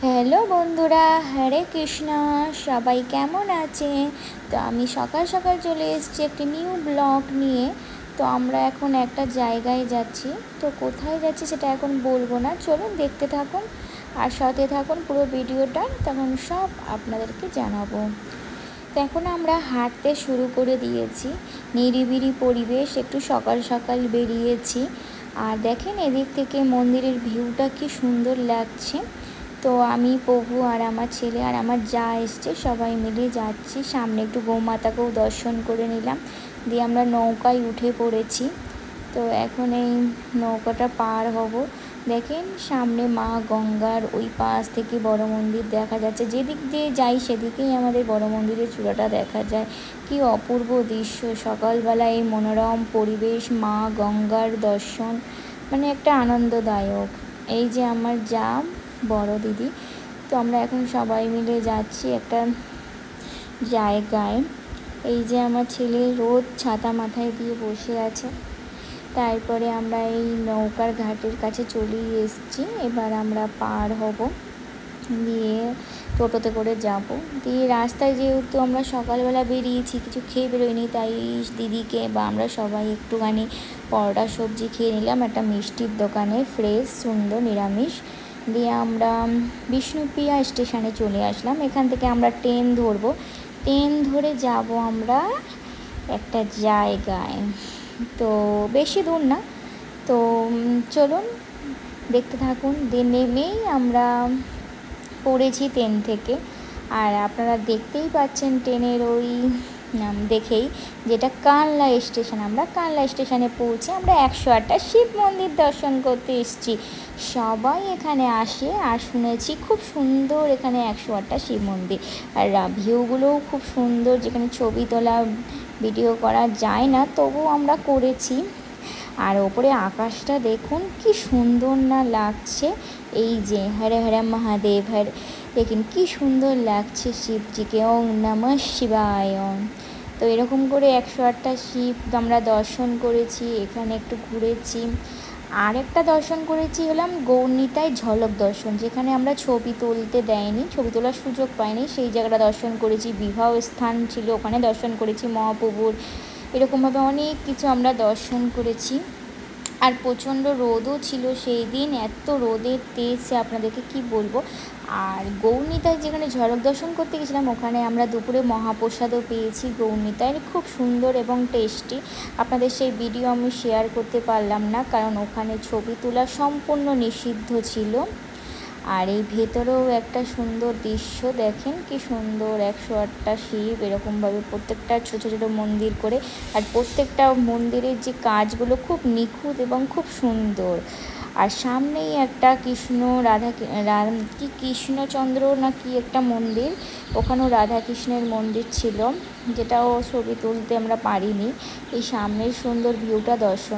Hello বন্ধুরা, হরে কৃষ্ণ। সবাই কেমন আছে? তো আমি সকাল সকাল চলে এসেছি একটি নিউ ব্লগ নিয়ে। তো আমরা এখন একটা জায়গায় যাচ্ছি। তো কোথায় যাচ্ছি সেটা এখন বলবো না, চলুন দেখতে থাকুন আর সাথে থাকুন পুরো ভিডিওটা, তখন সব আপনাদেরকে জানাবো। তো এখন আমরা হাঁটতে শুরু করে দিয়েছি। নিরিবিলি পরিবেশ, একটু সকাল সকাল বেরিয়েছি। আর দেখেন এদিক থেকে মন্দিরের ভিউটা কি সুন্দর লাগছে। তো আমি, প্রভু আর আমার ছেলে আর আমার যা এসছে সবাই মিলে যাচ্ছি। সামনে একটু গোমাতাকেও দর্শন করে নিলাম, দিয়ে আমরা নৌকায় উঠে পড়েছি। তো এখন এই নৌকাটা পার হব। দেখেন সামনে মা গঙ্গার ওই পাশ থেকে বড় মন্দির দেখা যাচ্ছে। যেদিক দিয়ে যাই সেদিকেই আমাদের বড় মন্দিরের চূড়াটা দেখা যায়। কি অপূর্ব দৃশ্য, সকালবেলা এই মনোরম পরিবেশ, মা গঙ্গার দর্শন, মানে একটা আনন্দদায়ক। এই যে আমার যা বড় দিদি, তো আমরা এখন সবাই মিলে যাচ্ছি একটা জায়গায়। এই যে আমার ছেলে রোদ ছাতা মাথায় দিয়ে বসে আছে। তারপরে আমরা এই নৌকার ঘাটের কাছে চলেই এসেছি। এবার আমরা পার হব, দিয়ে টোটোতে করে যাব। দিয়ে রাস্তায় যেহেতু আমরা সকালবেলা বেরিয়েছি, কিছু খেয়ে বেরোয়নি, তাই দিদিকে বা আমরা সবাই একটুখানি পরোটা সবজি খেয়ে নিলাম একটা মিষ্টির দোকানে, ফ্রেশ সুন্দর নিরামিষ। দিয়ে আমরা বিষ্ণুপ্রিয়া স্টেশনে চলে আসলাম। এখান থেকে আমরা ট্রেন ধরবো, ট্রেন ধরে যাব আমরা একটা জায়গায়। তো বেশি দূর না, তো চলুন দেখতে থাকুন। দিয়ে নেমেই আমরা পড়েছি ট্রেন থেকে। আর আপনারা দেখতেই পাচ্ছেন ট্রেনের ওই নাম দেখেই যেটা কানলা স্টেশন। আমরা কানলা স্টেশনে পৌঁছে আমরা 108টা শিব মন্দির দর্শন করতে এসেছি। সবাই এখানে আসে, আর শুনেছি খুব সুন্দর এখানে 108টা শিব মন্দির। আর ভিউগুলোও খুব সুন্দর, যেখানে ছবি তোলা ভিডিও করা যায় না, তবুও আমরা করেছি। আর ওপরে আকাশটা দেখুন কি সুন্দর না লাগছে। এই যে হরে হরে মহাদেব হরে, দেখুন কি সুন্দর লাগছে শিবজিকে। ওম নমঃ শিবায়। তো এরকম করে 108টা শিব আমরা দর্শন করেছি, এখানে একটু ঘুরেছি। আর একটা দর্শন করেছি হলাম গৌরনিতাই ঝলক দর্শন, যেখানে আমরা ছবি তুলতে দেয়নি, ছবি তোলার সুযোগ পাইনি, সেই জায়গাটা দর্শন করেছি। বিবাহ স্থান ছিল, ওখানে দর্শন করেছি মহাপ্রভুর। এরকমভাবে অনেক কিছু আমরা দর্শন করেছি। আর প্রচণ্ড রোদও ছিল সেই দিন, এত রোদের তেজ সে আপনাদেরকে কি বলবো। আর গৌরনিতায় যেখানে ঝলক দর্শন করতে গেছিলাম, ওখানে আমরা দুপুরে মহাপ্রসাদও পেয়েছি গৌরনিতায়, খুব সুন্দর এবং টেস্টি। আপনাদের সেই ভিডিও আমি শেয়ার করতে পারলাম না, কারণ ওখানে ছবি তোলা সম্পূর্ণ নিষিদ্ধ ছিল। আর এই ভেতরেও একটা সুন্দর দৃশ্য দেখেন, কি সুন্দর 108টা শিব এরকমভাবে প্রত্যেকটা ছোটো ছোটো মন্দির করে। আর প্রত্যেকটা মন্দিরের যে কাজগুলো খুব নিখুঁত এবং খুব সুন্দর। আর সামনেই একটা কৃষ্ণ রাধা কি কৃষ্ণচন্দ্র না কি একটা মন্দির, ওখানেও রাধাকৃষ্ণের মন্দির ছিল, যেটাও ছবি তুলতে আমরা পারিনি। এই সামনের সুন্দর ভিউটা দর্শন